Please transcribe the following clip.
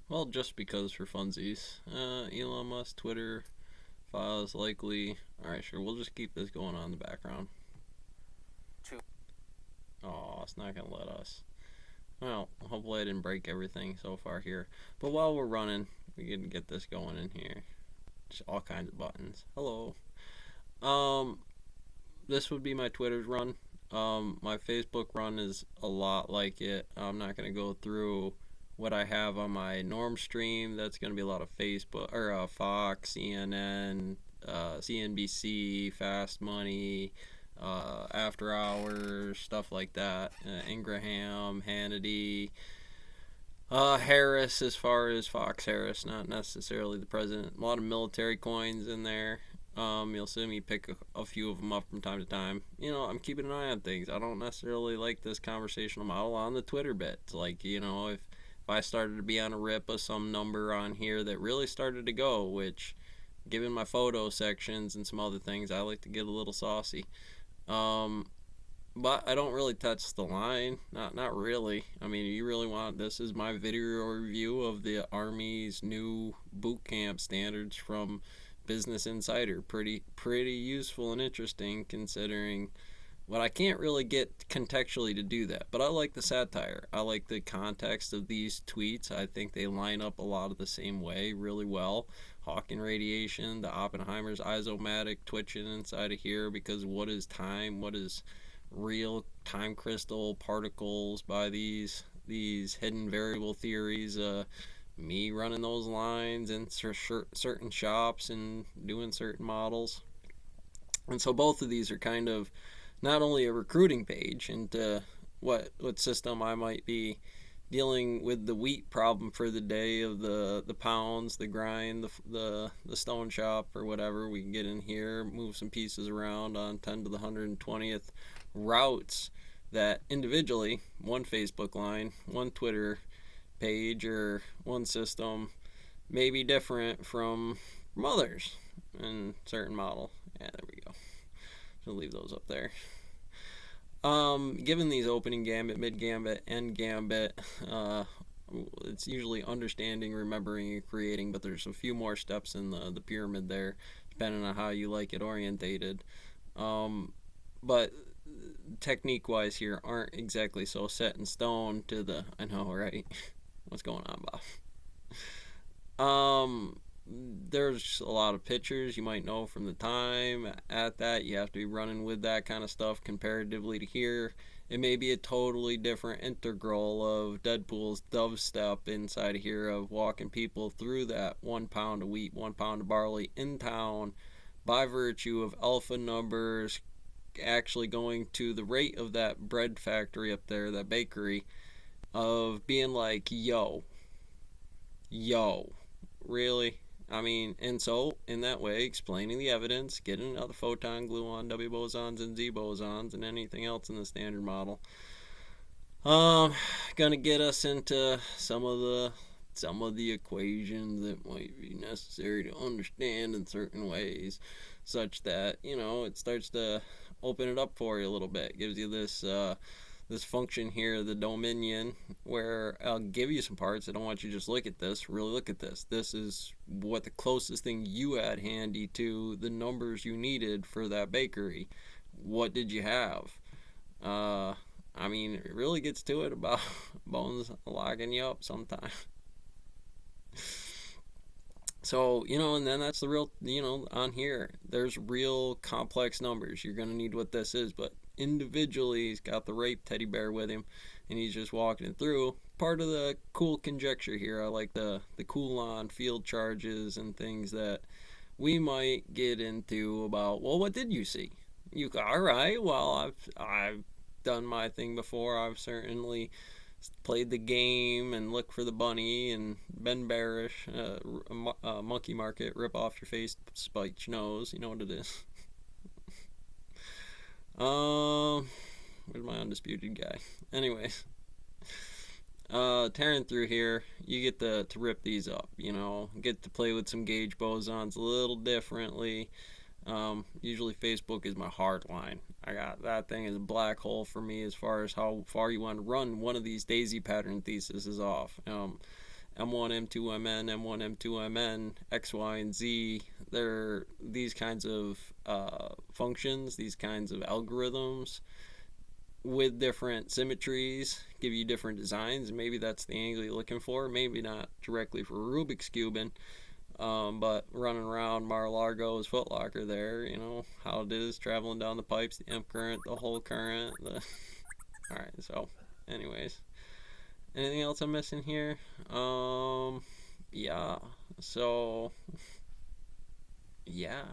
Well, just because for funsies. Elon Musk Twitter files likely. Alright, sure. We'll just keep this going on in the background. Oh, it's not going to let us. Well, hopefully I didn't break everything so far here. But while we're running, we can get this going in here. Just all kinds of buttons. Hello. Um, this would be my Twitter's run. My Facebook run is a lot like it. I'm not going to go through what I have on my norm stream. That's going to be a lot of Facebook or Fox, CNN, CNBC, Fast Money, After Hours, stuff like that. Ingraham, Hannity, Harris, as far as Fox Harris, not necessarily the president. A lot of military coins in there. You'll see me pick a few of them up from time to time. I'm keeping an eye on things. I don't necessarily like this conversational model on the Twitter bits. Like, if I started to be on a rip of some number on here that really started to go, which, given my photo sections and some other things, I like to get a little saucy. But I don't really touch the line. Not really. I mean, you really want this is my video review of the Army's new boot camp standards from Business Insider. Pretty useful and interesting considering what I can't really get contextually to do that. But I like the satire. I like the context of these tweets. I think they line up a lot of the same way really well. Hawking radiation, the Oppenheimer's isomatic twitching inside of here because what is time? What is real time crystal particles by these hidden variable theories? Me running those lines in certain shops and doing certain models. And so both of these are kind of not only a recruiting page into what system I might be dealing with the wheat problem for the day of the pounds, the grind, the stone shop or whatever. We can get in here, move some pieces around on 10 to the 120th routes that individually, one Facebook line, one Twitter page, or one system may be different from others in certain model. Yeah, there we go. So leave those up there. Given these opening gambit, mid gambit, end gambit, it's usually understanding, remembering, and creating, but there's a few more steps in the pyramid there, depending on how you like it orientated. But technique-wise here aren't exactly so set in stone to the, I know, right? What's going on, Bob? There's a lot of pictures you might know from the time. At that, you have to be running with that kind of stuff comparatively to here. It may be a totally different integral of Deadpool's dove step inside of here of walking people through that 1 pound of wheat, 1 pound of barley in town by virtue of alpha numbers actually going to the rate of that bread factory up there, that bakery, of being like, yo, really? I mean, and so in that way, explaining the evidence, getting another photon, gluon, W bosons, and Z bosons, and anything else in the standard model. Gonna get us into some of the equations that might be necessary to understand in certain ways, such that it starts to open it up for you a little bit. Gives you this function here, the dominion, where I'll give you some parts. I don't want you to just look at this. Really look at this. This is what the closest thing you had handy to the numbers you needed for that bakery. What did you have? I mean, it really gets to it about bones locking you up sometimes. So, and then that's the real, on here, there's real complex numbers. You're going to need what this is, but individually, he's got the rape teddy bear with him, and he's just walking it through. Part of the cool conjecture here, I like the Coulomb field charges and things that we might get into about, well, what did you see? All right, well, I've done my thing before. I've certainly played the game and looked for the bunny and been bearish. Monkey market, rip off your face, spike your nose. You know what it is. Where's my undisputed guy? Anyways, tearing through here, you get to rip these up. Get to play with some gauge bosons a little differently. Usually Facebook is my hard line. I got that thing is a black hole for me as far as how far you want to run one of these daisy pattern theses off. M1, M2, MN, M1, M2, MN, X, Y, and Z. They're these kinds of functions, these kinds of algorithms with different symmetries give you different designs. Maybe that's the angle you're looking for. Maybe not directly for Rubik's cubing, but running around Mar-a-Lago's Foot Locker there, how it is traveling down the pipes, the amp current, the whole current. All right. So, anyways, anything else I'm missing here? Yeah. So, yeah.